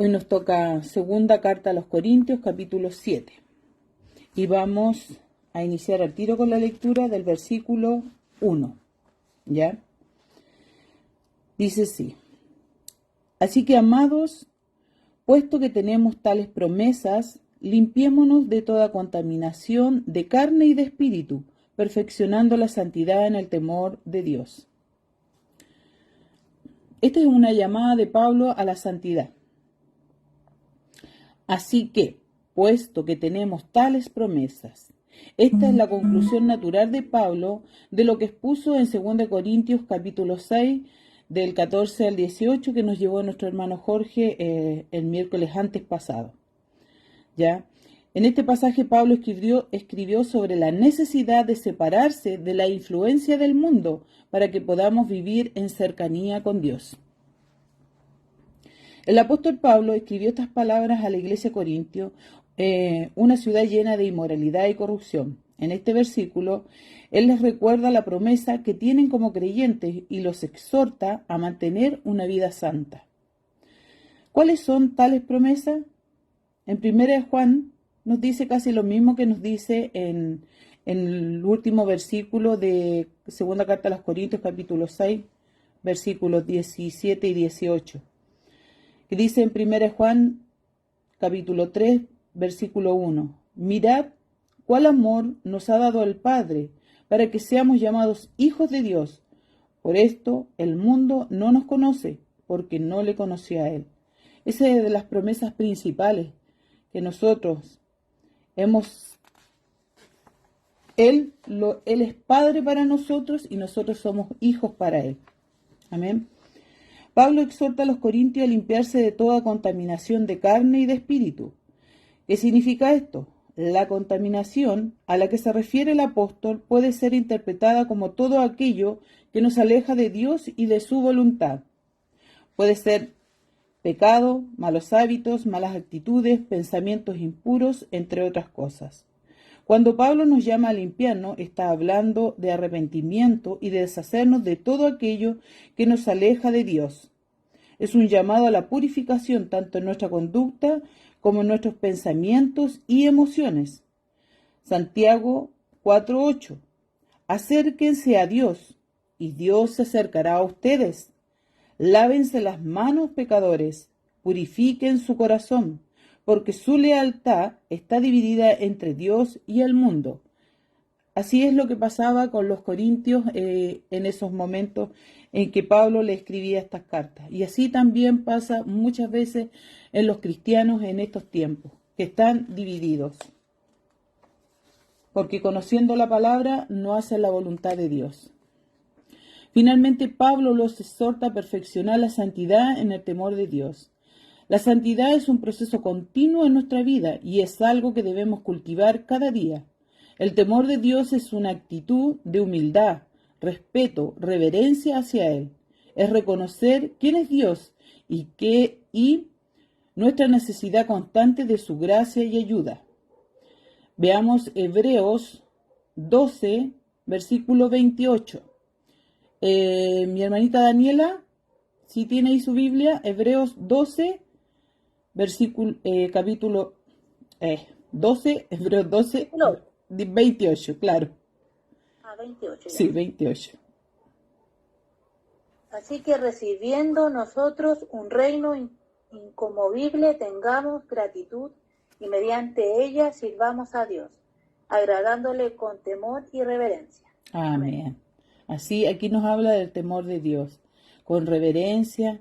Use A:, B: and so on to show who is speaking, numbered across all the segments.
A: Hoy nos toca segunda carta a los Corintios, capítulo 7. Y vamos a iniciar al tiro con la lectura del versículo 1. ¿Ya? Dice así. Así que, amados, puesto que tenemos tales promesas, limpiémonos de toda contaminación de carne y de espíritu, perfeccionando la santidad en el temor de Dios. Esta es una llamada de Pablo a la santidad. Así que, puesto que tenemos tales promesas, esta es la conclusión natural de Pablo de lo que expuso en 2 Corintios capítulo 6, del 14 al 18, que nos llevó nuestro hermano Jorge el miércoles antes pasado. ¿Ya? En este pasaje Pablo escribió sobre la necesidad de separarse de la influencia del mundo para que podamos vivir en cercanía con Dios. El apóstol Pablo escribió estas palabras a la iglesia de Corintio, una ciudad llena de inmoralidad y corrupción. En este versículo, él les recuerda la promesa que tienen como creyentes y los exhorta a mantener una vida santa. ¿Cuáles son tales promesas? En 1 Juan nos dice casi lo mismo que nos dice en el último versículo de segunda carta a los Corintios, capítulo 6, versículos 17 y 18. Que dice en 1 Juan, capítulo 3, versículo 1. Mirad cuál amor nos ha dado el Padre, para que seamos llamados hijos de Dios. Por esto el mundo no nos conoce, porque no le conoció a Él. Esa es de las promesas principales que nosotros hemos. Él es Padre para nosotros y nosotros somos hijos para Él. Amén. Pablo exhorta a los corintios a limpiarse de toda contaminación de carne y de espíritu. ¿Qué significa esto? La contaminación a la que se refiere el apóstol puede ser interpretada como todo aquello que nos aleja de Dios y de su voluntad. Puede ser pecado, malos hábitos, malas actitudes, pensamientos impuros, entre otras cosas. Cuando Pablo nos llama a limpiarnos, está hablando de arrepentimiento y de deshacernos de todo aquello que nos aleja de Dios. Es un llamado a la purificación tanto en nuestra conducta como en nuestros pensamientos y emociones. Santiago 4:8. Acérquense a Dios, y Dios se acercará a ustedes. Lávense las manos, pecadores, purifiquen su corazón, porque su lealtad está dividida entre Dios y el mundo. Así es lo que pasaba con los corintios en esos momentos en que Pablo le escribía estas cartas. Y así también pasa muchas veces en los cristianos en estos tiempos, que están divididos. Porque conociendo la palabra no hacen la voluntad de Dios. Finalmente, Pablo los exhorta a perfeccionar la santidad en el temor de Dios. La santidad es un proceso continuo en nuestra vida y es algo que debemos cultivar cada día. El temor de Dios es una actitud de humildad, respeto, reverencia hacia Él. Es reconocer quién es Dios y nuestra necesidad constante de su gracia y ayuda. Veamos Hebreos 12, versículo 28. Mi hermanita Daniela, si tiene ahí su Biblia, Hebreos 12, versículo, capítulo 12, Hebreos 12,
B: No.
A: 28, claro.
B: 28. Ya.
A: Sí, 28.
B: Así que recibiendo nosotros un reino inconmovible, tengamos gratitud y mediante ella sirvamos a Dios, agradándole con temor y reverencia.
A: Amén. Así aquí nos habla del temor de Dios, con reverencia,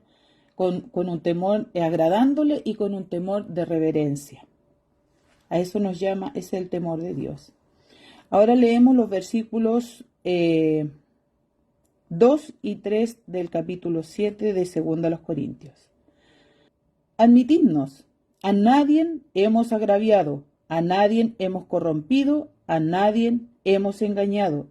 A: con un temor, agradándole y con un temor de reverencia. A eso nos llama, es el temor de Dios. Ahora leemos los versículos 2 y 3 del capítulo 7 de 2 Corintios. Admitidnos, a nadie hemos agraviado, a nadie hemos corrompido, a nadie hemos engañado.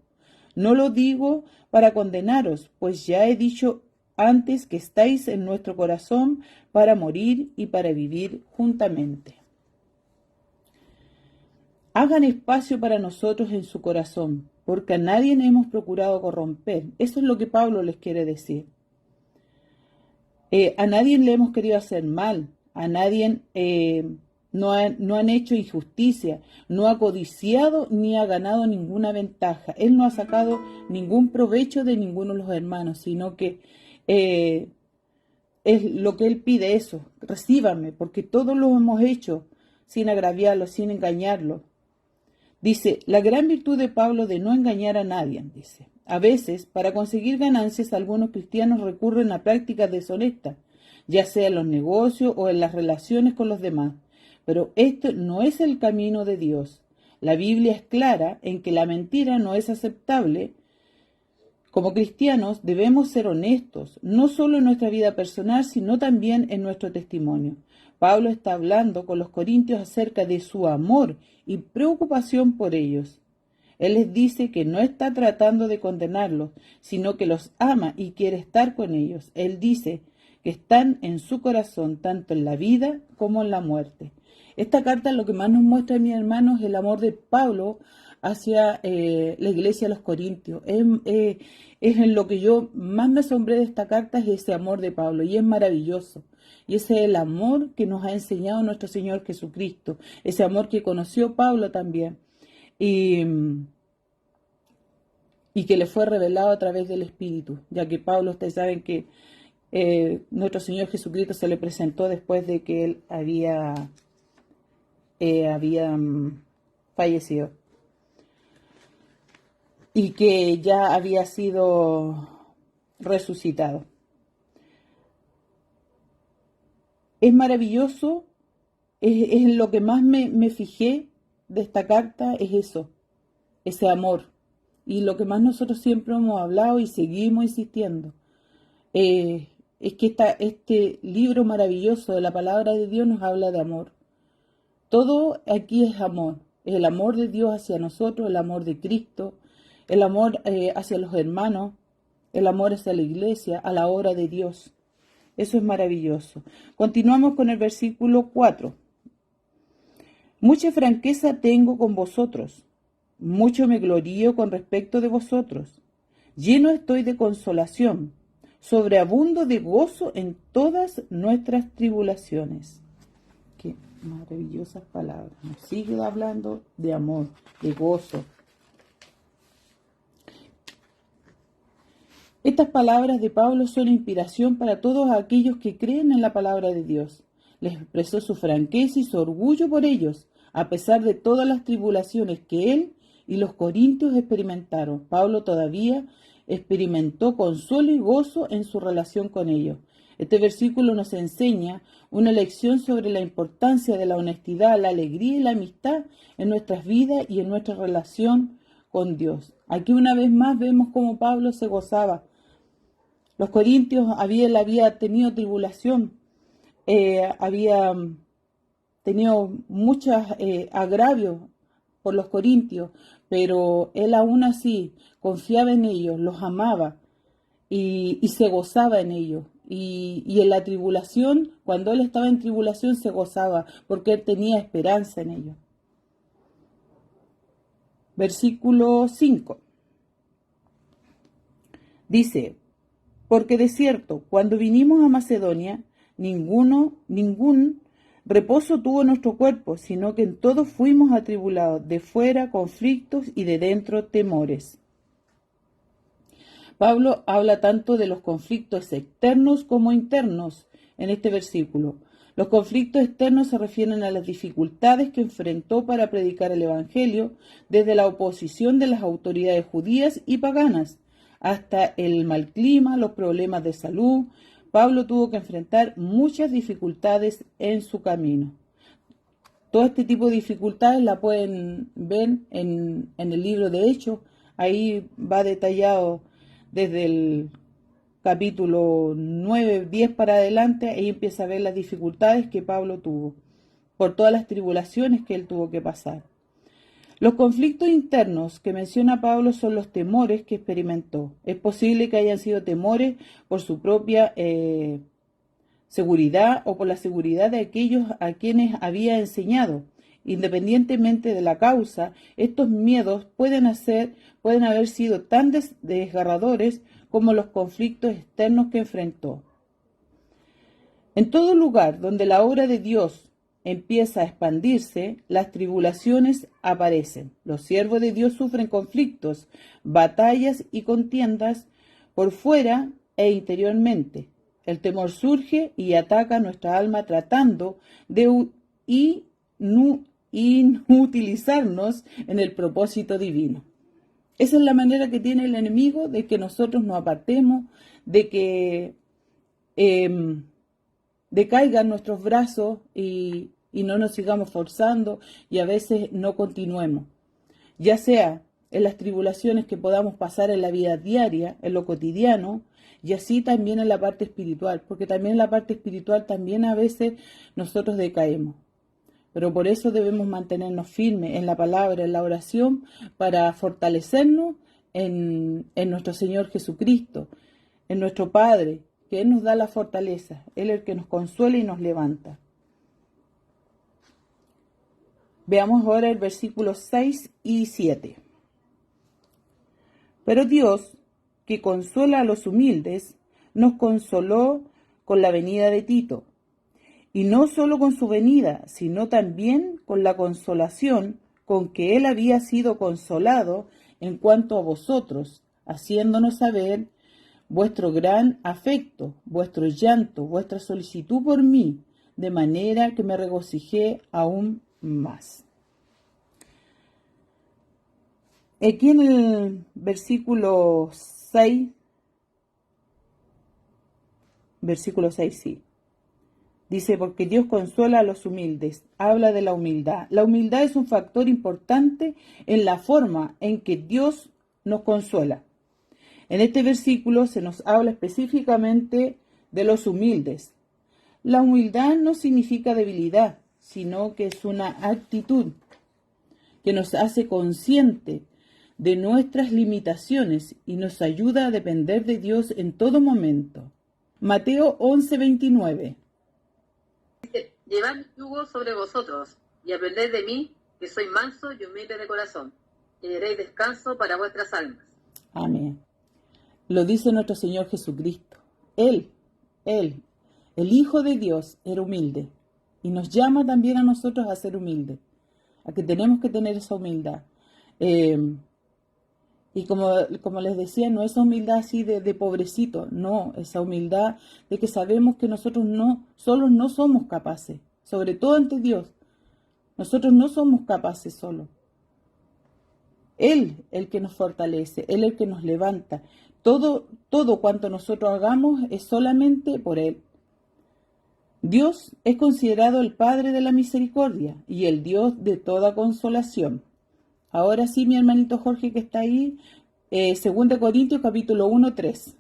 A: No lo digo para condenaros, pues ya he dicho antes que estáis en nuestro corazón para morir y para vivir juntamente. Hagan espacio para nosotros en su corazón, porque a nadie hemos procurado corromper. Eso es lo que Pablo les quiere decir. A nadie le hemos querido hacer mal, a nadie, no han hecho injusticia, no ha codiciado ni ha ganado ninguna ventaja. Él no ha sacado ningún provecho de ninguno de los hermanos, sino que es lo que él pide eso, recíbame, porque todos lo hemos hecho sin agraviarlo, sin engañarlo. Dice, la gran virtud de Pablo de no engañar a nadie, dice. A veces, para conseguir ganancias, algunos cristianos recurren a prácticas deshonestas, ya sea en los negocios o en las relaciones con los demás. Pero esto no es el camino de Dios. La Biblia es clara en que la mentira no es aceptable. Como cristianos debemos ser honestos, no solo en nuestra vida personal, sino también en nuestro testimonio. Pablo está hablando con los corintios acerca de su amor y preocupación por ellos. Él les dice que no está tratando de condenarlos, sino que los ama y quiere estar con ellos. Él dice que están en su corazón, tanto en la vida como en la muerte. Esta carta lo que más nos muestra, mis hermanos, es el amor de Pablo hacia la iglesia de los corintios. Es en lo que yo más me asombré de esta carta, es ese amor de Pablo, y es maravilloso. Y ese es el amor que nos ha enseñado nuestro Señor Jesucristo, ese amor que conoció Pablo también, y que le fue revelado a través del Espíritu, ya que Pablo, ustedes saben que nuestro Señor Jesucristo se le presentó después de que él había fallecido y que ya había sido resucitado. Es maravilloso, es lo que más me fijé de esta carta, es eso, ese amor. Y lo que más nosotros siempre hemos hablado y seguimos insistiendo, es que este libro maravilloso de la palabra de Dios nos habla de amor. Todo aquí es amor, es el amor de Dios hacia nosotros, el amor de Cristo, el amor hacia los hermanos, el amor hacia la iglesia, a la obra de Dios. Eso es maravilloso. Continuamos con el versículo 4. Mucha franqueza tengo con vosotros, mucho me glorío con respecto de vosotros. Lleno estoy de consolación, sobreabundo de gozo en todas nuestras tribulaciones. Qué maravillosas palabras. Nos sigue hablando de amor, de gozo. Estas palabras de Pablo son inspiración para todos aquellos que creen en la palabra de Dios. Les expresó su franqueza y su orgullo por ellos, a pesar de todas las tribulaciones que él y los corintios experimentaron. Pablo todavía experimentó consuelo y gozo en su relación con ellos. Este versículo nos enseña una lección sobre la importancia de la honestidad, la alegría y la amistad en nuestras vidas y en nuestra relación con Dios. Aquí una vez más vemos cómo Pablo se gozaba. Los corintios había tenido tribulación, había tenido muchos agravios por los corintios, pero él aún así confiaba en ellos, los amaba y se gozaba en ellos. Y en la tribulación, cuando él estaba en tribulación, se gozaba porque él tenía esperanza en ellos. Versículo 5. Dice, porque de cierto, cuando vinimos a Macedonia, ningún reposo tuvo nuestro cuerpo, sino que en todo fuimos atribulados, de fuera conflictos y de dentro temores. Pablo habla tanto de los conflictos externos como internos en este versículo. Los conflictos externos se refieren a las dificultades que enfrentó para predicar el Evangelio, desde la oposición de las autoridades judías y paganas, hasta el mal clima, los problemas de salud. Pablo tuvo que enfrentar muchas dificultades en su camino. Todo este tipo de dificultades la pueden ver en el libro de Hechos. Ahí va detallado desde el capítulo 9, 10 para adelante. Ahí empieza a ver las dificultades que Pablo tuvo, por todas las tribulaciones que él tuvo que pasar. Los conflictos internos que menciona Pablo son los temores que experimentó. Es posible que hayan sido temores por su propia seguridad o por la seguridad de aquellos a quienes había enseñado. Independientemente de la causa, estos miedos pueden haber sido tan desgarradores como los conflictos externos que enfrentó. En todo lugar donde la obra de Dios empieza a expandirse, las tribulaciones aparecen. Los siervos de Dios sufren conflictos, batallas y contiendas por fuera e interiormente. El temor surge y ataca nuestra alma tratando de inutilizarnos en el propósito divino. Esa es la manera que tiene el enemigo de que nosotros nos apartemos, de que decaigan nuestros brazos y no nos sigamos forzando y a veces no continuemos. Ya sea en las tribulaciones que podamos pasar en la vida diaria, en lo cotidiano, y así también en la parte espiritual, porque también en la parte espiritual también a veces nosotros decaemos. Pero por eso debemos mantenernos firmes en la palabra, en la oración, para fortalecernos en nuestro Señor Jesucristo, en nuestro Padre, que Él nos da la fortaleza, Él es el que nos consuela y nos levanta. Veamos ahora el versículo 6 y 7. Pero Dios, que consuela a los humildes, nos consoló con la venida de Tito. Y no solo con su venida, sino también con la consolación con que él había sido consolado en cuanto a vosotros, haciéndonos saber vuestro gran afecto, vuestro llanto, vuestra solicitud por mí, de manera que me regocijé aún más. Aquí en el versículo 6, sí. Dice, porque Dios consuela a los humildes. Habla de la humildad. La humildad es un factor importante en la forma en que Dios nos consuela. En este versículo se nos habla específicamente de los humildes. La humildad no significa debilidad, sino que es una actitud que nos hace consciente de nuestras limitaciones y nos ayuda a depender de Dios en todo momento. Mateo 11:29.
C: Llevad mi yugo sobre vosotros, y aprended de mí, que soy manso y humilde de corazón, y hallaréis descanso para vuestras almas.
A: Amén. Lo dice nuestro Señor Jesucristo. Él, el Hijo de Dios, era humilde. Y nos llama también a nosotros a ser humildes, a que tenemos que tener esa humildad. Y como les decía, no esa humildad así de pobrecito, no, esa humildad de que sabemos que nosotros solos no somos capaces, sobre todo ante Dios. Nosotros no somos capaces solos. Él el que nos fortalece, Él el que nos levanta. Todo cuanto nosotros hagamos es solamente por Él. Dios es considerado el Padre de la misericordia y el Dios de toda consolación. Ahora sí, mi hermanito Jorge que está ahí, 2 Corintios capítulo 1:3.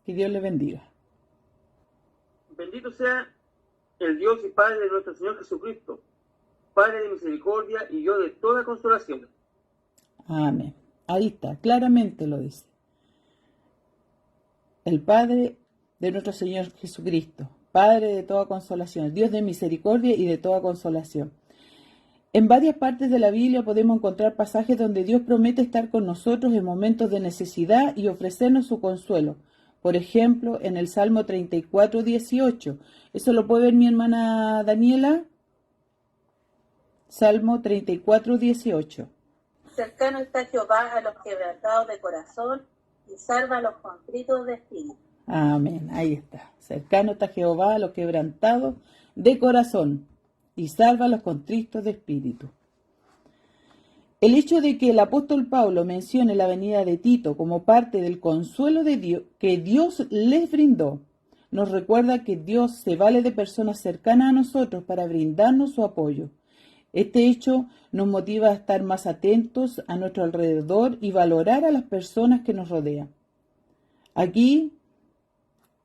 A: Que Dios le bendiga.
D: Bendito sea el Dios y Padre de nuestro Señor Jesucristo, Padre de misericordia y Dios de toda consolación.
A: Amén. Ahí está, claramente lo dice. El Padre de nuestro Señor Jesucristo, Padre de toda consolación, Dios de misericordia y de toda consolación. En varias partes de la Biblia podemos encontrar pasajes donde Dios promete estar con nosotros en momentos de necesidad y ofrecernos su consuelo. Por ejemplo, en el Salmo 34:18. ¿Eso lo puede ver mi hermana Daniela? Salmo 34:18.
B: Cercano está Jehová a los quebrantados de corazón y salva a los contritos de espíritu.
A: Amén, ahí está. Cercano está Jehová a los quebrantados de corazón y salva a los contritos de espíritu. El hecho de que el apóstol Pablo mencione la venida de Tito como parte del consuelo de Dios que Dios les brindó, nos recuerda que Dios se vale de personas cercanas a nosotros para brindarnos su apoyo. Este hecho nos motiva a estar más atentos a nuestro alrededor y valorar a las personas que nos rodean. Aquí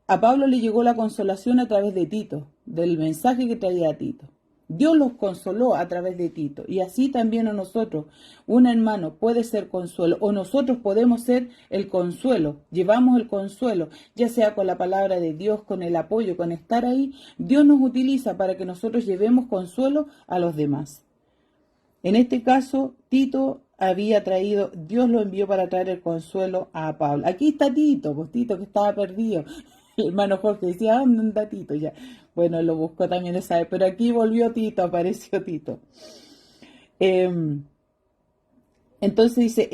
A: a Pablo le llegó la consolación a través de Tito, del mensaje que traía Tito. Dios los consoló a través de Tito y así también a nosotros. Un hermano puede ser consuelo o nosotros podemos ser el consuelo. Llevamos el consuelo, ya sea con la palabra de Dios, con el apoyo, con estar ahí. Dios nos utiliza para que nosotros llevemos consuelo a los demás. En este caso, Tito Dios lo envió para traer el consuelo a Pablo. Aquí está Tito, pues Tito que estaba perdido. El hermano Jorge decía, ¿dónde anda Tito? Ya. Bueno, lo buscó también esa vez, pero aquí volvió Tito, apareció Tito. Entonces dice,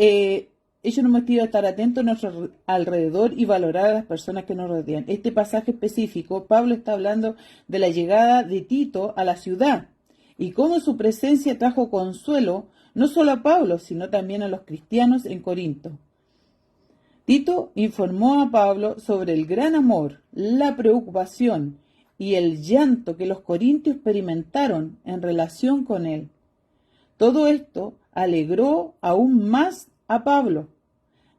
A: ellos nos motiva a estar atentos a nuestro alrededor y valorar a las personas que nos rodean. Este pasaje específico, Pablo está hablando de la llegada de Tito a la ciudad y cómo su presencia trajo consuelo no solo a Pablo, sino también a los cristianos en Corinto. Tito informó a Pablo sobre el gran amor, la preocupación y el llanto que los corintios experimentaron en relación con él. Todo esto alegró aún más a Pablo,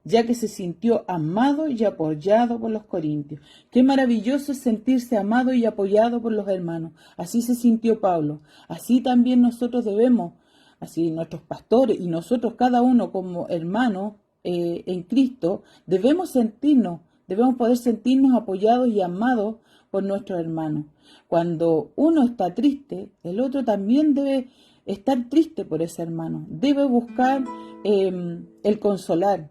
A: ya que se sintió amado y apoyado por los corintios. Qué maravilloso es sentirse amado y apoyado por los hermanos. Así se sintió Pablo. Así también nosotros debemos, así nuestros pastores y nosotros cada uno como hermanos en Cristo, debemos poder sentirnos apoyados y amados por nuestros hermanos. Cuando uno está triste, el otro también debe estar triste por ese hermano. Debe buscar el consolar.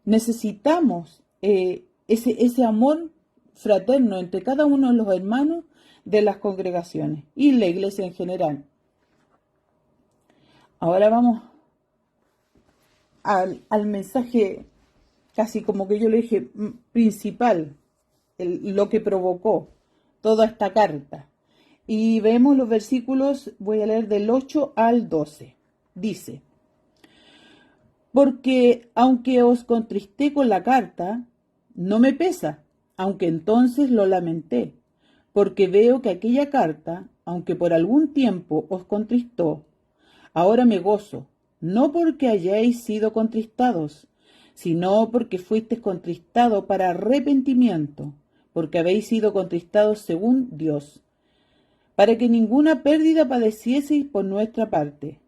A: Necesitamos ese amor fraterno entre cada uno de los hermanos de las congregaciones y la iglesia en general. Ahora vamos al mensaje, casi como que yo le dije, principal, lo que provocó toda esta carta. Y vemos los versículos, voy a leer del 8 al 12. Dice, porque aunque os contristé con la carta, no me pesa, aunque entonces lo lamenté, porque veo que aquella carta, aunque por algún tiempo os contristó, ahora me gozo, no porque hayáis sido contristados, sino porque fuisteis contristados para arrepentimiento, porque habéis sido contristados según Dios, para que ninguna pérdida padecieseis por nuestra parte.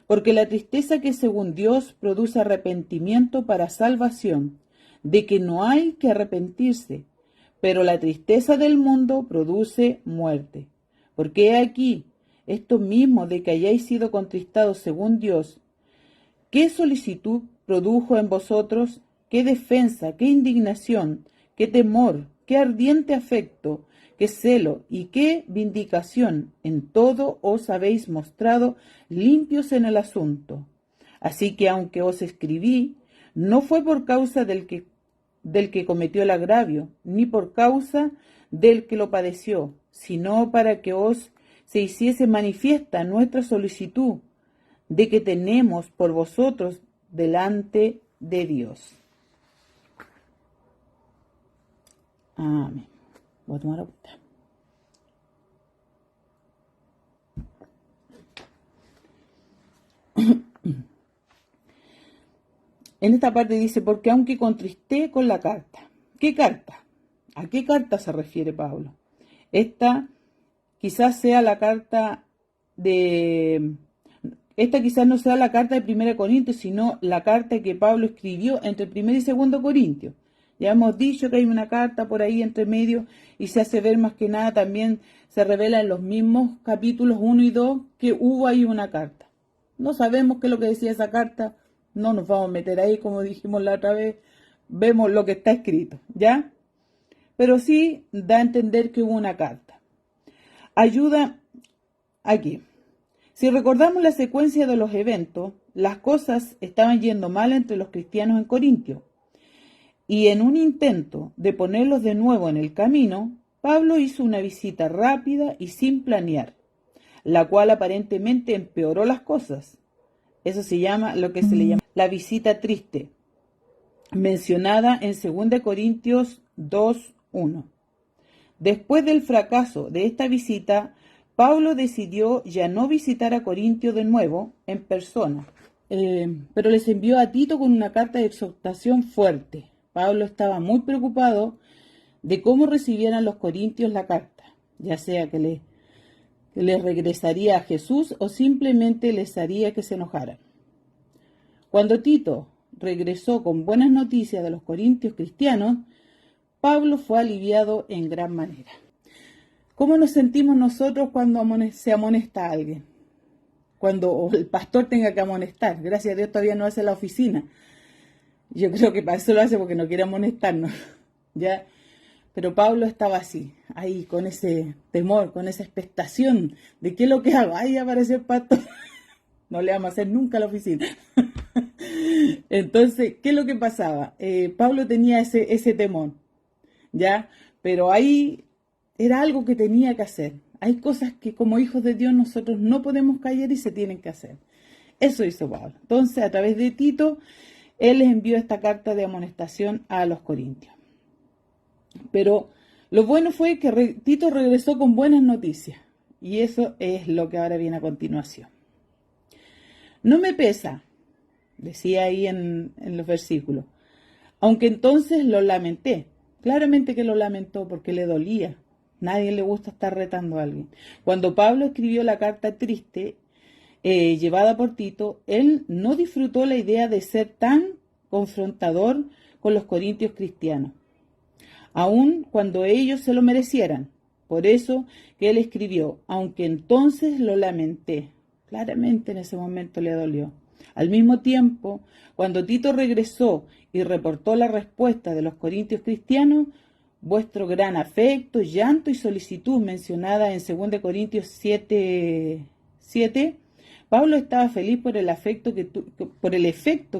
A: Porque la tristeza que según Dios produce arrepentimiento para salvación, de que no hay que arrepentirse, pero la tristeza del mundo produce muerte. Porque he aquí, esto mismo de que hayáis sido contristados según Dios, ¿qué solicitud produjo en vosotros? ¿Qué defensa? ¿Qué indignación? ¿Qué temor? ¿Qué ardiente afecto? ¿Qué celo y qué vindicación? En todo os habéis mostrado limpios en el asunto. Así que aunque os escribí, no fue por causa del que cometió el agravio, ni por causa del que lo padeció, sino para que se hiciese manifiesta nuestra solicitud de que tenemos por vosotros delante de Dios. Amén. Voy a tomar agüita. En esta parte dice, porque aunque contristé con la carta. ¿Qué carta? ¿A qué carta se refiere Pablo? Esta quizás sea la carta Esta quizás no sea la carta de 1 Corintios, sino la carta que Pablo escribió entre 1 y 2 Corintios. Ya hemos dicho que hay una carta por ahí entre medio y se hace ver más que nada, también se revela en los mismos capítulos 1 y 2 que hubo ahí una carta. No sabemos qué es lo que decía esa carta, no nos vamos a meter ahí como dijimos la otra vez, vemos lo que está escrito, ¿ya? Pero sí da a entender que hubo una carta. Ayuda aquí. Si recordamos la secuencia de los eventos, las cosas estaban yendo mal entre los cristianos en Corintio. Y en un intento de ponerlos de nuevo en el camino, Pablo hizo una visita rápida y sin planear, la cual aparentemente empeoró las cosas. Eso se llama lo que se le llama la visita triste, mencionada en 2 Corintios 2:1. Después del fracaso de esta visita, Pablo decidió ya no visitar a Corintio de nuevo en persona, pero les envió a Tito con una carta de exhortación fuerte. Pablo estaba muy preocupado de cómo recibieran los corintios la carta, ya sea que les regresaría a Jesús o simplemente les haría que se enojaran. Cuando Tito regresó con buenas noticias de los corintios cristianos, Pablo fue aliviado en gran manera. ¿Cómo nos sentimos nosotros cuando se amonesta a alguien? Cuando el pastor tenga que amonestar. Gracias a Dios todavía no hace la oficina. Yo creo que para eso lo hace porque no quiere amonestarnos, ¿ya? Pero Pablo estaba así, ahí con ese temor, con esa expectación de qué es lo que hago. Ahí apareció el pastor. No le vamos a hacer nunca a la oficina. Entonces, ¿qué es lo que pasaba? Pablo tenía ese temor, ¿ya? Pero ahí era algo que tenía que hacer. Hay cosas que como hijos de Dios nosotros no podemos callar y se tienen que hacer. Eso hizo Pablo. Entonces, a través de Tito, él les envió esta carta de amonestación a los corintios. Pero lo bueno fue que Tito regresó con buenas noticias. Y eso es lo que ahora viene a continuación. No me pesa, decía ahí en los versículos, aunque entonces lo lamenté. Claramente que lo lamentó porque le dolía. Nadie le gusta estar retando a alguien. Cuando Pablo escribió la carta triste llevada por Tito, él no disfrutó la idea de ser tan confrontador con los corintios cristianos, aun cuando ellos se lo merecieran. Por eso que él escribió, aunque entonces lo lamenté. Claramente en ese momento le dolió. Al mismo tiempo, cuando Tito regresó y reportó la respuesta de los corintios cristianos, vuestro gran afecto, llanto y solicitud mencionada en 2 Corintios 7:7, Pablo estaba feliz por el efecto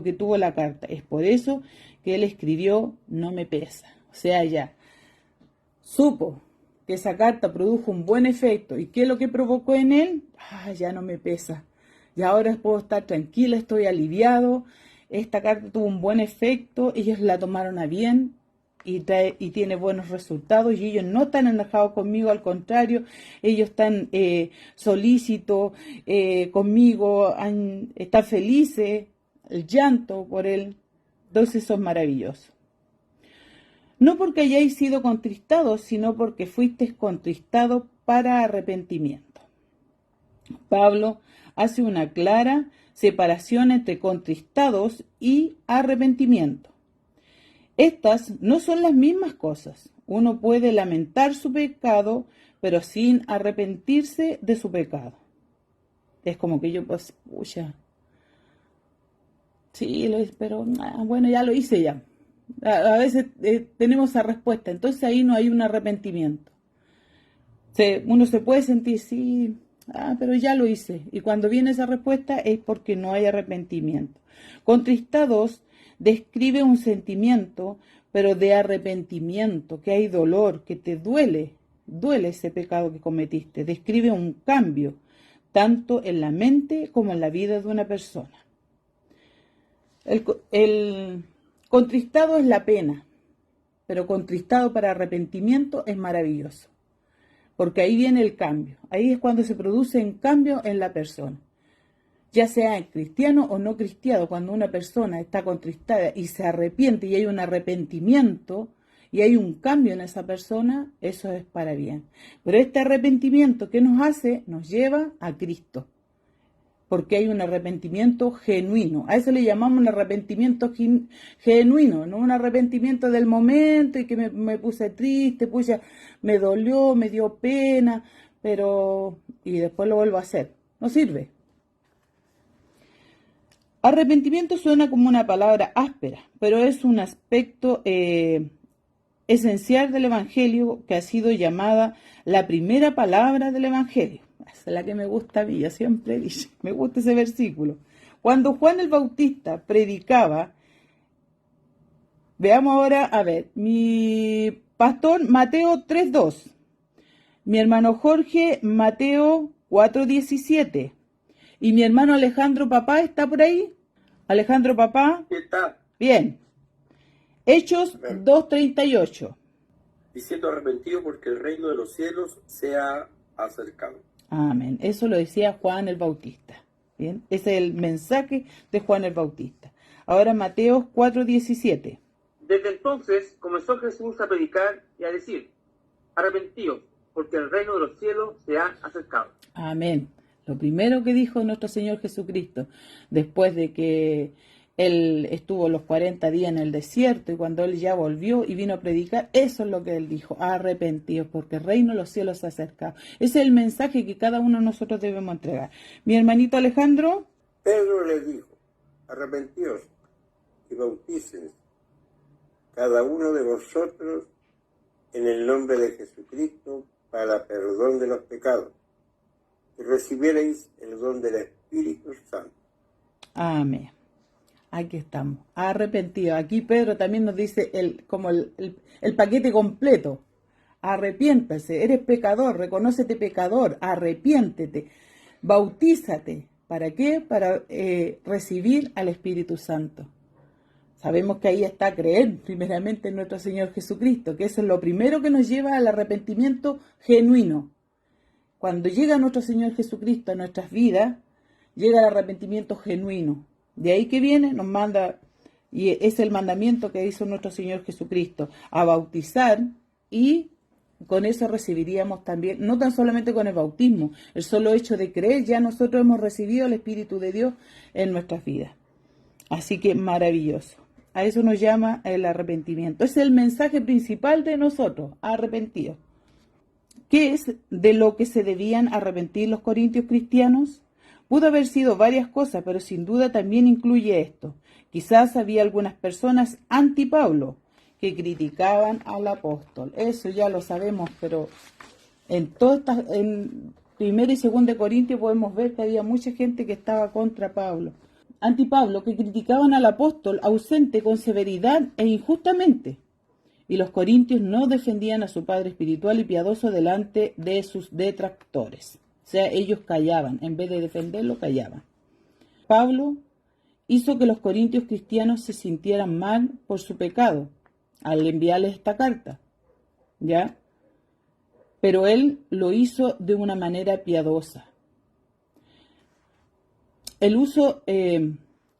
A: que tuvo la carta. Es por eso que él escribió, no me pesa. O sea, ya supo que esa carta produjo un buen efecto. ¿Y qué es lo que provocó en él? Ya no me pesa. Y ahora puedo estar tranquila, estoy aliviado. Esta carta tuvo un buen efecto, ellos la tomaron a bien y tiene buenos resultados y ellos no están enojados conmigo, al contrario, ellos están solícitos conmigo, están felices, el llanto por él. Entonces eso es maravilloso. No porque hayáis sido contristados, sino porque fuisteis contristados para arrepentimiento. Pablo hace una clara separación entre contristados y arrepentimiento. Estas no son las mismas cosas. Uno puede lamentar su pecado, pero sin arrepentirse de su pecado. Es como que yo, pues, pucha, sí, lo hice, pero bueno, ya lo hice ya. A veces tenemos esa respuesta, entonces ahí no hay un arrepentimiento. Uno se puede sentir, sí, pero ya lo hice. Y cuando viene esa respuesta es porque no hay arrepentimiento. Contristados describe un sentimiento, pero de arrepentimiento, que hay dolor, que te duele ese pecado que cometiste. Describe un cambio, tanto en la mente como en la vida de una persona. El contristado es la pena, pero contristado para arrepentimiento es maravilloso, porque ahí viene el cambio. Ahí es cuando se produce un cambio en la persona, ya sea cristiano o no cristiano. Cuando una persona está contristada y se arrepiente y hay un arrepentimiento y hay un cambio en esa persona, eso es para bien. Pero este arrepentimiento, ¿qué nos hace? Nos lleva a Cristo, porque hay un arrepentimiento genuino. A eso le llamamos un arrepentimiento genuino, no un arrepentimiento del momento y que me puse triste, me dolió, me dio pena, y después lo vuelvo a hacer. No sirve. Arrepentimiento suena como una palabra áspera, pero es un aspecto esencial del Evangelio que ha sido llamada la primera palabra del Evangelio. Esa es la que me gusta a mí, yo siempre dije, me gusta ese versículo. Cuando Juan el Bautista predicaba, veamos ahora, a ver, mi pastor Mateo 3:2, mi hermano Jorge Mateo 4:17, y mi hermano Alejandro Papá, ¿está por ahí? Alejandro Papá.
D: Está.
A: Bien. Hechos 2:38.
E: Diciendo arrepentido porque el reino de los cielos se ha acercado.
A: Amén. Eso lo decía Juan el Bautista. Bien, ese es el mensaje de Juan el Bautista. Ahora Mateo 4:17.
D: Desde entonces comenzó Jesús a predicar y a decir, arrepentíos, porque el reino de los cielos se ha acercado.
A: Amén. Lo primero que dijo nuestro Señor Jesucristo, después de que Él estuvo los 40 días en el desierto y cuando Él ya volvió y vino a predicar, eso es lo que Él dijo, arrepentidos, porque el reino de los cielos se ha acercado. Ese es el mensaje que cada uno de nosotros debemos entregar. Mi hermanito Alejandro.
E: Pedro le dijo, arrepentíos y bautícense cada uno de vosotros
F: en el nombre de Jesucristo para perdón de los pecados, y recibierais el don del Espíritu Santo.
A: Amén. Aquí estamos, arrepentidos. Aquí Pedro también nos dice el paquete completo. Arrepiéntase, eres pecador, reconócete pecador, arrepiéntete, bautízate. ¿Para qué? Para recibir al Espíritu Santo. Sabemos que ahí está creer primeramente en nuestro Señor Jesucristo, que eso es lo primero que nos lleva al arrepentimiento genuino. Cuando llega nuestro Señor Jesucristo a nuestras vidas, llega el arrepentimiento genuino. De ahí que viene, nos manda, y es el mandamiento que hizo nuestro Señor Jesucristo, a bautizar, y con eso recibiríamos también, no tan solamente con el bautismo, el solo hecho de creer, ya nosotros hemos recibido el Espíritu de Dios en nuestras vidas. Así que maravilloso. A eso nos llama el arrepentimiento. Es el mensaje principal de nosotros, arrepentidos. ¿Qué es de lo que se debían arrepentir los corintios cristianos? Pudo haber sido varias cosas, pero sin duda también incluye esto. Quizás había algunas personas anti-Pablo que criticaban al apóstol. Eso ya lo sabemos, pero en 1 y 2 Corintios podemos ver que había mucha gente que estaba contra Pablo. Anti-Pablo, que criticaban al apóstol ausente con severidad e injustamente. Y los corintios no defendían a su padre espiritual y piadoso delante de sus detractores. O sea, ellos callaban, en vez de defenderlo, callaban. Pablo hizo que los corintios cristianos se sintieran mal por su pecado al enviarles esta carta, ¿ya? Pero él lo hizo de una manera piadosa.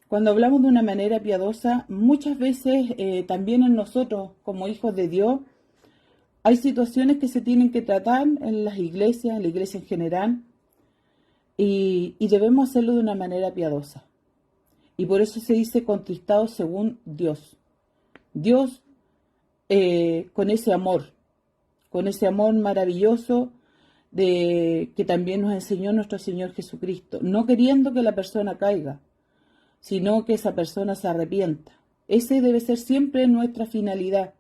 A: Cuando hablamos de una manera piadosa, muchas veces también en nosotros, como hijos de Dios, hay situaciones que se tienen que tratar en las iglesias, en la iglesia en general, y debemos hacerlo de una manera piadosa. Y por eso se dice contristado según Dios. Dios con ese amor maravilloso que también nos enseñó nuestro Señor Jesucristo, no queriendo que la persona caiga, sino que esa persona se arrepienta. Ese debe ser siempre nuestra finalidad,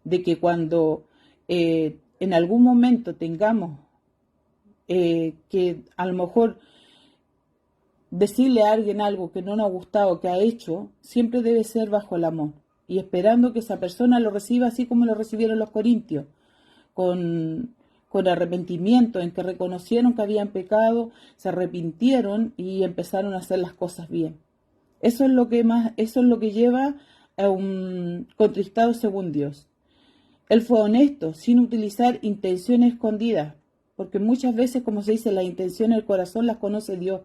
A: de que cuando en algún momento tengamos que a lo mejor decirle a alguien algo que no nos ha gustado, que ha hecho, siempre debe ser bajo el amor y esperando que esa persona lo reciba así como lo recibieron los corintios, con arrepentimiento, en que reconocieron que habían pecado, se arrepintieron y empezaron a hacer las cosas bien. Eso es lo que lleva a un contristado según Dios. Él fue honesto, sin utilizar intenciones escondidas, porque muchas veces, como se dice, las intenciones del corazón las conoce Dios.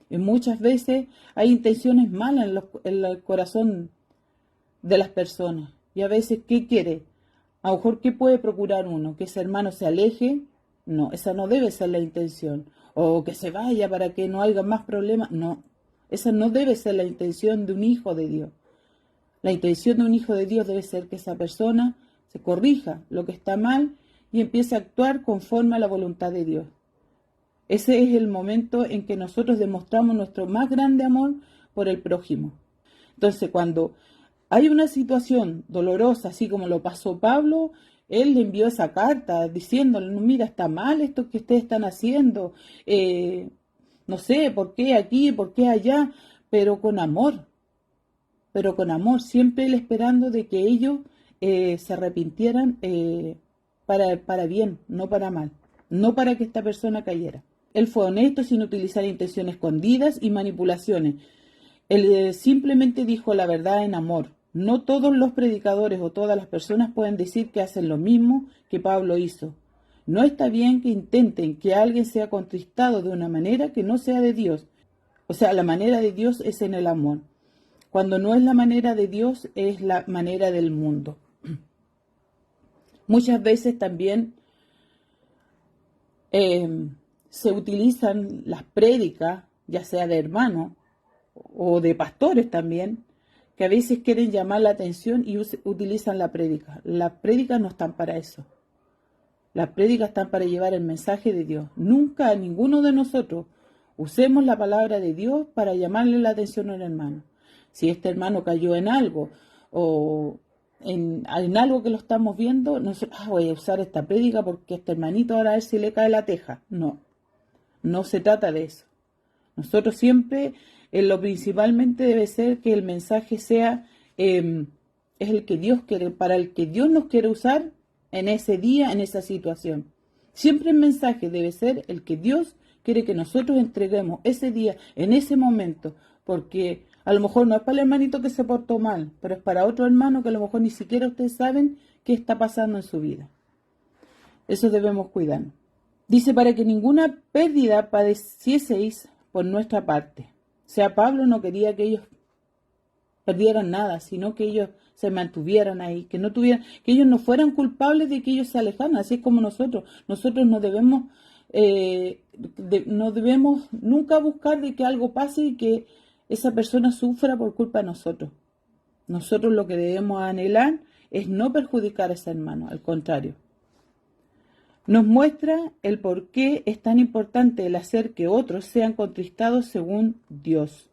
A: Y muchas veces hay intenciones malas en el corazón de las personas. Y a veces, ¿qué quiere? A lo mejor, ¿qué puede procurar uno? ¿Que ese hermano se aleje? No, esa no debe ser la intención. O que se vaya para que no haya más problemas. No, esa no debe ser la intención de un hijo de Dios. La intención de un hijo de Dios debe ser que esa persona se corrija lo que está mal y empiece a actuar conforme a la voluntad de Dios. Ese es el momento en que nosotros demostramos nuestro más grande amor por el prójimo. Entonces, cuando hay una situación dolorosa, así como lo pasó Pablo, él le envió esa carta diciéndole, mira, está mal esto que ustedes están haciendo, no sé, ¿por qué aquí, por qué allá? Pero con amor, siempre él esperando de que ellos se arrepintieran para bien, no para mal, no para que esta persona cayera. Él fue honesto sin utilizar intenciones escondidas y manipulaciones. Él simplemente dijo la verdad en amor. No todos los predicadores o todas las personas pueden decir que hacen lo mismo que Pablo hizo. No está bien que intenten que alguien sea contristado de una manera que no sea de Dios. O sea, la manera de Dios es en el amor. Cuando no es la manera de Dios, es la manera del mundo. Muchas veces también se utilizan las prédicas, ya sea de hermanos o de pastores también, que a veces quieren llamar la atención y utilizan la prédica. Las prédicas no están para eso. Las prédicas están para llevar el mensaje de Dios. Nunca a ninguno de nosotros usemos la palabra de Dios para llamarle la atención al hermano. Si este hermano cayó en algo o en algo que lo estamos viendo, no sé, voy a usar esta prédica porque este hermanito ahora a ver si le cae la teja. No, no se trata de eso. Nosotros siempre, lo principalmente debe ser que el mensaje sea, es el que Dios quiere, para el que Dios nos quiere usar en ese día, en esa situación. Siempre el mensaje debe ser el que Dios quiere que nosotros entreguemos ese día, en ese momento, porque a lo mejor no es para el hermanito que se portó mal, pero es para otro hermano que a lo mejor ni siquiera ustedes saben qué está pasando en su vida. Eso debemos cuidarnos. Dice, para que ninguna pérdida padecieseis por nuestra parte. O sea, Pablo no quería que ellos perdieran nada, sino que ellos se mantuvieran ahí, que ellos no fueran culpables de que ellos se alejaran, así es como nosotros. Nosotros no debemos nunca buscar de que algo pase y que esa persona sufra por culpa de nosotros. Nosotros lo que debemos anhelar es no perjudicar a ese hermano, al contrario. Nos muestra el por qué es tan importante el hacer que otros sean contristados según Dios.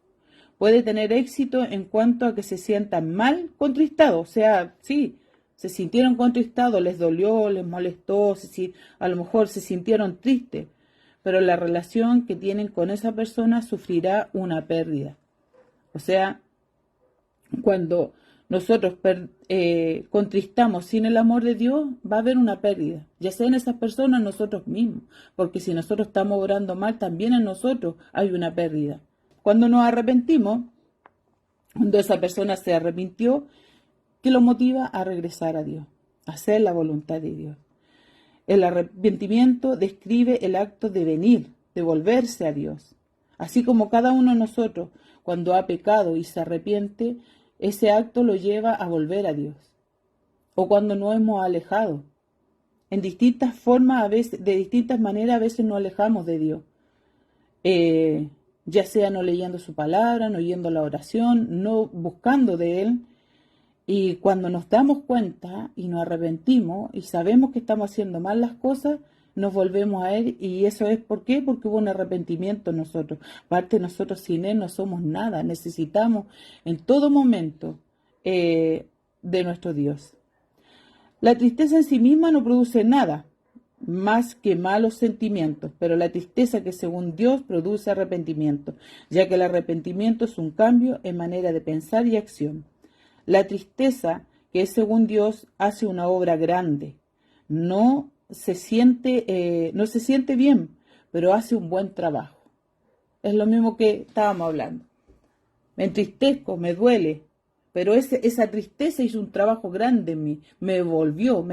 A: Puede tener éxito en cuanto a que se sientan mal contristados, o sea, sí, se sintieron contristados, les dolió, les molestó, a lo mejor se sintieron tristes, pero la relación que tienen con esa persona sufrirá una pérdida. O sea, cuando nosotros contristamos sin el amor de Dios, va a haber una pérdida, ya sea en esas personas, nosotros mismos, porque si nosotros estamos obrando mal, también en nosotros hay una pérdida. Cuando nos arrepentimos, cuando esa persona se arrepintió, ¿qué lo motiva a regresar a Dios, a hacer la voluntad de Dios? El arrepentimiento describe el acto de venir, de volverse a Dios. Así como cada uno de nosotros, cuando ha pecado y se arrepiente, ese acto lo lleva a volver a Dios. O cuando nos hemos alejado. En distintas formas, de distintas maneras, a veces nos alejamos de Dios. Ya sea no leyendo su palabra, no oyendo la oración, no buscando de Él. Y cuando nos damos cuenta y nos arrepentimos y sabemos que estamos haciendo mal las cosas, nos volvemos a Él. Y eso es ¿por qué? Porque hubo un arrepentimiento en nosotros. Aparte, nosotros sin Él no somos nada. Necesitamos en todo momento de nuestro Dios. La tristeza en sí misma no produce nada más que malos sentimientos, pero la tristeza que según Dios produce arrepentimiento, ya que el arrepentimiento es un cambio en manera de pensar y acción. La tristeza que es según Dios hace una obra grande. No se siente bien, pero hace un buen trabajo. Es lo mismo que estábamos hablando. Me entristezco, me duele, pero esa tristeza hizo un trabajo grande en mí. Me devolvió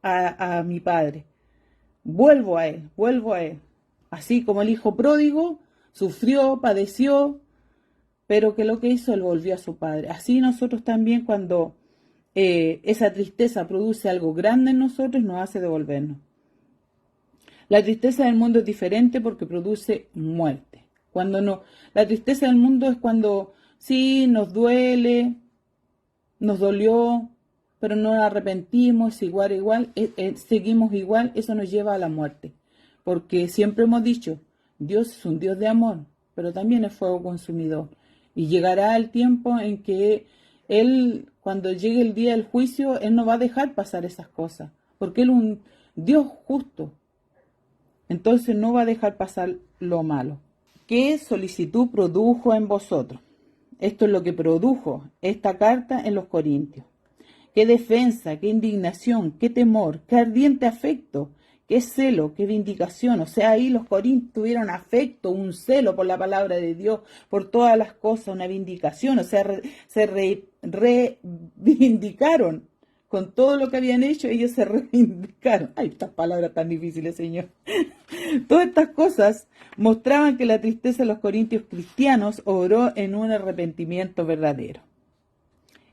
A: a mi Padre. Vuelvo a Él. Así como el hijo pródigo sufrió, padeció, pero que lo que hizo, Él volvió a su Padre. Así nosotros también, cuando esa tristeza produce algo grande en nosotros, nos hace devolvernos. La tristeza del mundo es diferente porque produce muerte. La tristeza del mundo es cuando sí nos duele, nos dolió, pero no nos arrepentimos, igual, seguimos igual, eso nos lleva a la muerte. Porque siempre hemos dicho, Dios es un Dios de amor, pero también es fuego consumidor. Y llegará el tiempo en que Él, cuando llegue el día del juicio, Él no va a dejar pasar esas cosas, porque Él es un Dios justo. Entonces no va a dejar pasar lo malo. ¿Qué solicitud produjo en vosotros? Esto es lo que produjo esta carta en los Corintios. Qué defensa, qué indignación, qué temor, qué ardiente afecto, qué celo, qué vindicación. O sea, ahí los Corintios tuvieron afecto, un celo por la palabra de Dios, por todas las cosas, una vindicación. O sea, se reivindicaron con todo lo que habían hecho, ellos se reivindicaron. Ay, estas palabras tan difíciles, Señor. Todas estas cosas mostraban que la tristeza de los corintios cristianos obró en un arrepentimiento verdadero.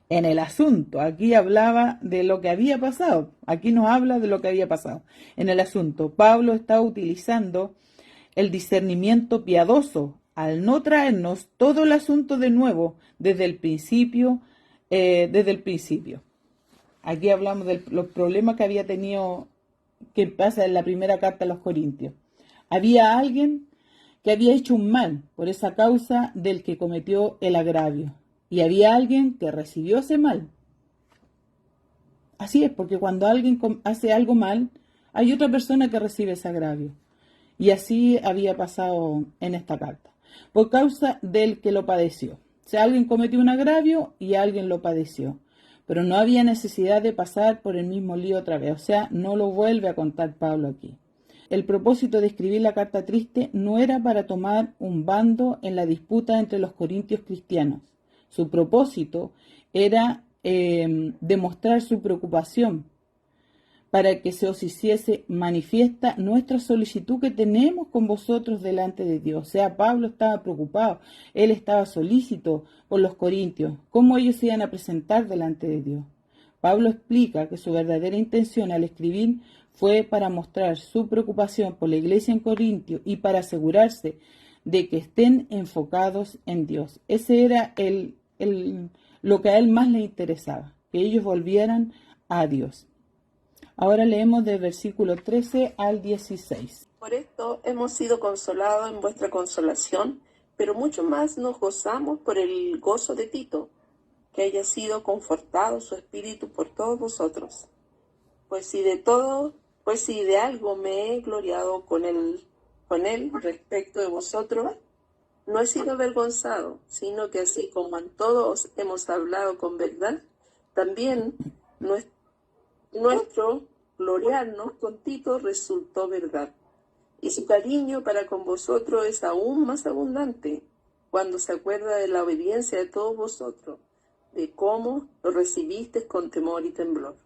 A: En el asunto, aquí hablaba de lo que había pasado, aquí nos habla de lo que había pasado. En el asunto, Pablo está utilizando el discernimiento piadoso al no traernos todo el asunto de nuevo desde el principio. Aquí hablamos de los problemas que había tenido, que pasa en la primera carta a los Corintios. Había alguien que había hecho un mal por esa causa del que cometió el agravio. y había alguien que recibió ese mal. Así es, porque cuando alguien hace algo mal, hay otra persona que recibe ese agravio. Y así había pasado en esta carta, por causa del que lo padeció. O sea, alguien cometió un agravio y alguien lo padeció. Pero no había necesidad de pasar por el mismo lío otra vez. O sea, no lo vuelve a contar Pablo aquí. El propósito de escribir la carta triste no era para tomar un bando en la disputa entre los corintios cristianos. Su propósito era demostrar su preocupación para que se os hiciese manifiesta nuestra solicitud que tenemos con vosotros delante de Dios. O sea, Pablo estaba preocupado, él estaba solícito por los corintios, cómo ellos se iban a presentar delante de Dios. Pablo explica que su verdadera intención al escribir fue para mostrar su preocupación por la iglesia en Corintio y para asegurarse de que estén enfocados en Dios. Ese era lo que a él más le interesaba, que ellos volvieran a Dios. Ahora leemos del versículo 13 al 16.
G: Por esto hemos sido consolados en vuestra consolación, pero mucho más nos gozamos por el gozo de Tito, que haya sido confortado su espíritu por todos vosotros. Pues si de algo me he gloriado con él respecto de vosotros, no he sido avergonzado, sino que así como en todos hemos hablado con verdad, también nuestro gloriarnos con Tito resultó verdad. Y su cariño para con vosotros es aún más abundante cuando se acuerda de la obediencia de todos vosotros, de cómo lo recibisteis con temor y temblor.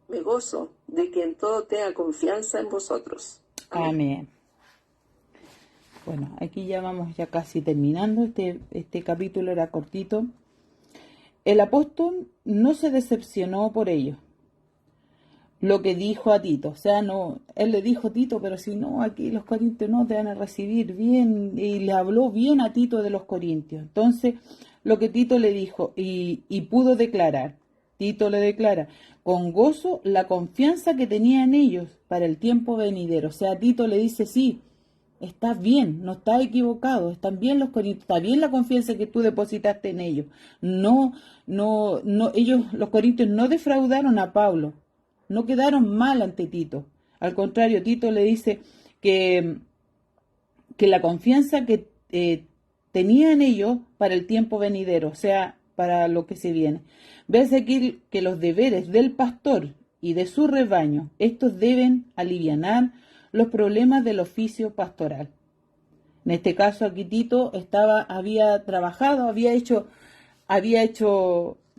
G: Me gozo de que en todo tenga confianza en vosotros.
A: Amén. Bueno, aquí ya vamos ya casi terminando. Este capítulo era cortito. El apóstol no se decepcionó por ello. Lo que dijo a Tito, o sea, no, él le dijo a Tito, pero si no, aquí los corintios no te van a recibir bien, y le habló bien a Tito de los corintios. Entonces, lo que Tito le dijo, y pudo declarar, Tito le declara, con gozo la confianza que tenía en ellos para el tiempo venidero. O sea, Tito le dice, sí, estás bien, no estás equivocado, están bien los corintios, está bien la confianza que tú depositaste en ellos. No, ellos, los corintios, no defraudaron a Pablo. No quedaron mal ante Tito. Al contrario, Tito le dice que la confianza que tenía en ellos para el tiempo venidero, o sea, para lo que se viene. Ves aquí que los deberes del pastor y de su rebaño, estos deben alivianar los problemas del oficio pastoral. En este caso aquí Tito había trabajado,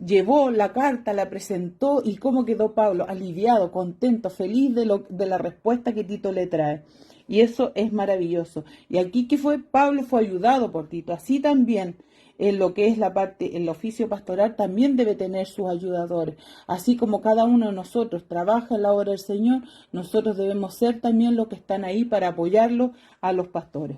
A: llevó la carta, la presentó, y cómo quedó Pablo, aliviado, contento, feliz de la respuesta que Tito le trae. Y eso es maravilloso. Y aquí Pablo fue ayudado por Tito. Así también en lo que es el oficio pastoral también debe tener sus ayudadores. Así como cada uno de nosotros trabaja en la obra del Señor, nosotros debemos ser también los que están ahí para apoyarlo a los pastores.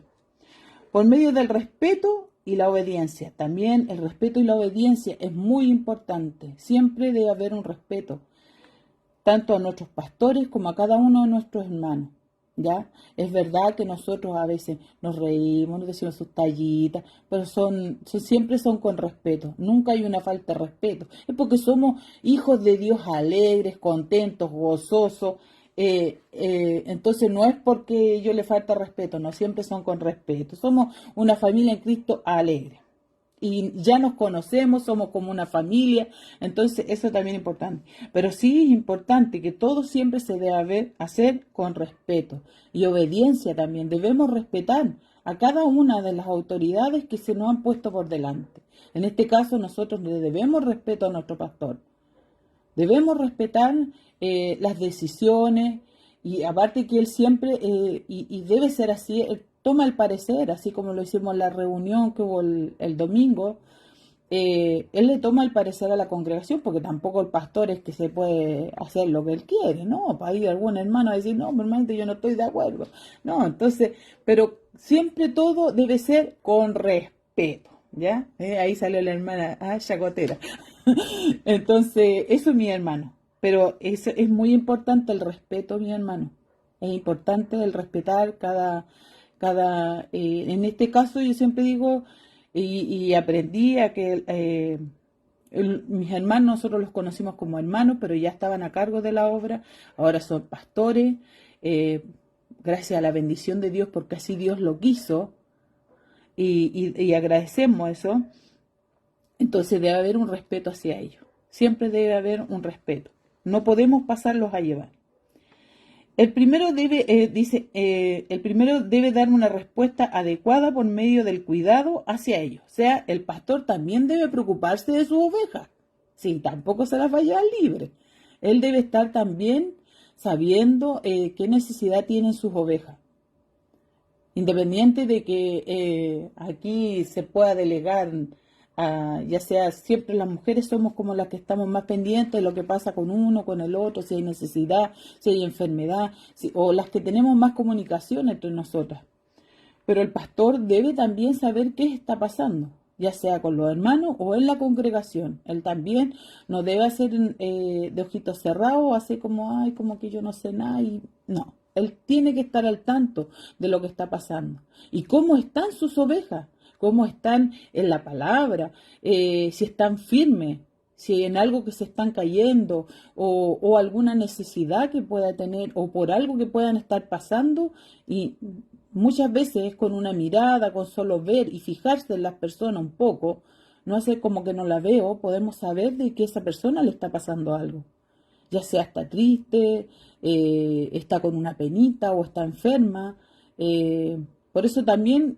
A: Por medio del respeto y la obediencia. También el respeto y la obediencia es muy importante. Siempre debe haber un respeto, tanto a nuestros pastores como a cada uno de nuestros hermanos. ¿Ya? Es verdad que nosotros a veces nos reímos, nos decimos sus tallitas, pero siempre son con respeto. Nunca hay una falta de respeto. Es porque somos hijos de Dios alegres, contentos, gozosos. Entonces no es porque yo le falta respeto, no, siempre son con respeto. Somos una familia en Cristo alegre y ya nos conocemos, somos como una familia, entonces eso también es importante. Pero sí es importante que todo siempre se debe hacer con respeto y obediencia también. Debemos respetar a cada una de las autoridades que se nos han puesto por delante. En este caso nosotros le debemos respeto a nuestro pastor. Debemos respetar las decisiones, y aparte que él siempre, y debe ser así, él toma el parecer, así como lo hicimos en la reunión que hubo el domingo. Él le toma el parecer a la congregación, porque tampoco el pastor es que se puede hacer lo que él quiere, ¿no? Para ir algún hermano a decir, no, hermano, yo no estoy de acuerdo. No, entonces, pero siempre todo debe ser con respeto, ¿ya? Ahí salió la hermana, chacotera. Entonces, eso es mi hermano. Pero eso es muy importante, el respeto, mi hermano. Es importante el respetar en este caso yo siempre digo, y aprendí a que Mis hermanos, nosotros los conocimos como hermanos, pero ya estaban a cargo de la obra, ahora son pastores, gracias a la bendición de Dios, porque así Dios lo quiso, y agradecemos eso. Entonces debe haber un respeto hacia ellos, siempre debe haber un respeto, no podemos pasarlos a llevar. El primero debe dar una respuesta adecuada por medio del cuidado hacia ellos. O sea, el pastor también debe preocuparse de sus ovejas. Sí, tampoco se las va a llevar libre. Él debe estar también sabiendo qué necesidad tienen sus ovejas. Independiente de que aquí se pueda delegar, ya sea, siempre las mujeres somos como las que estamos más pendientes de lo que pasa con uno, con el otro, si hay necesidad, si hay enfermedad, o las que tenemos más comunicación entre nosotras. Pero el pastor debe también saber qué está pasando, ya sea con los hermanos o en la congregación. Él también no debe hacer de ojitos cerrados, así como, ay, como que yo no sé nada, y no. Él tiene que estar al tanto de lo que está pasando. ¿Y cómo están sus ovejas? ¿Cómo están en la palabra? Si están firmes, si en algo que se están cayendo, o alguna necesidad que pueda tener, o por algo que puedan estar pasando. Y muchas veces es con una mirada, con solo ver y fijarse en las personas un poco, no hacer como que no la veo, podemos saber de que esa persona le está pasando algo. Ya sea está triste, está con una penita o está enferma. Por eso también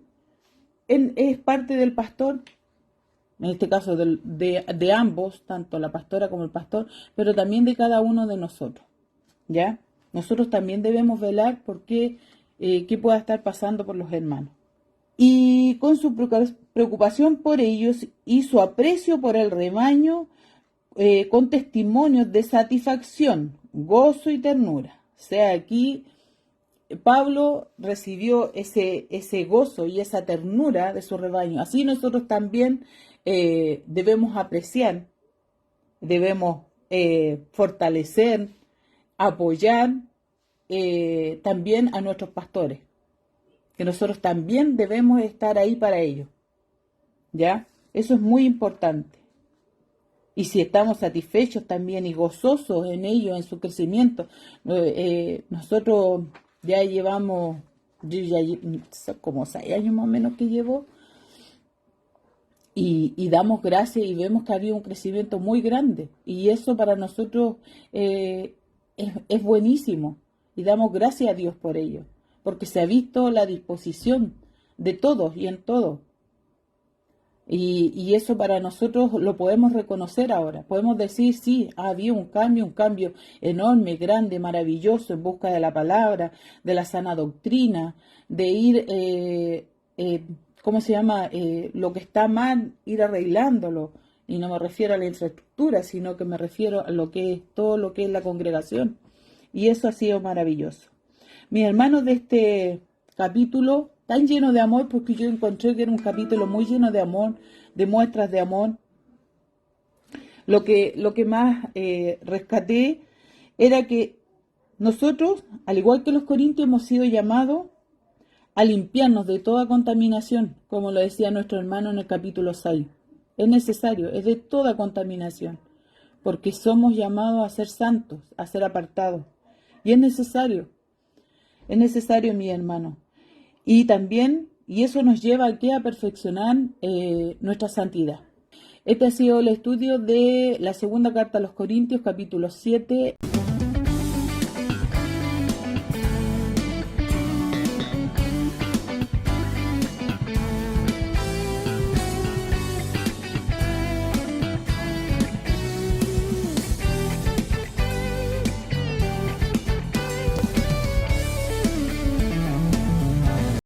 A: él es parte del pastor, en este caso de ambos, tanto la pastora como el pastor, pero también de cada uno de nosotros. ¿Ya? Nosotros también debemos velar por qué pueda estar pasando por los hermanos. Y con su preocupación por ellos y su aprecio por el rebaño, con testimonios de satisfacción, gozo y ternura. O sea, aquí Pablo recibió ese gozo y esa ternura de su rebaño. Así nosotros también debemos apreciar, debemos fortalecer, apoyar también a nuestros pastores, que nosotros también debemos estar ahí para ellos. ¿Ya? Eso es muy importante. Y si estamos satisfechos también y gozosos en ellos, en su crecimiento, nosotros ya llevamos, yo ya como 6 años más o menos que llevo, y damos gracias y vemos que ha habido un crecimiento muy grande. Y eso para nosotros es buenísimo. Y damos gracias a Dios por ello, porque se ha visto la disposición de todos y en todo. Y eso para nosotros lo podemos reconocer ahora. Podemos decir, sí, ha habido un cambio enorme, grande, maravilloso, en busca de la palabra, de la sana doctrina, de ir, ¿cómo se llama? Lo que está mal, ir arreglándolo. Y no me refiero a la infraestructura, sino que me refiero a lo que es todo lo que es la congregación. Y eso ha sido maravilloso. Mis hermanos, de este capítulo tan lleno de amor, porque yo encontré que era un capítulo muy lleno de amor, de muestras de amor. Lo que más rescaté era que nosotros, al igual que los corintios, hemos sido llamados a limpiarnos de toda contaminación, como lo decía nuestro hermano en el capítulo 6. Es necesario, es de toda contaminación, porque somos llamados a ser santos, a ser apartados. Y es necesario, mi hermano. Y también, y eso nos lleva a perfeccionar nuestra santidad. Este ha sido el estudio de la segunda carta a los Corintios, capítulo 7.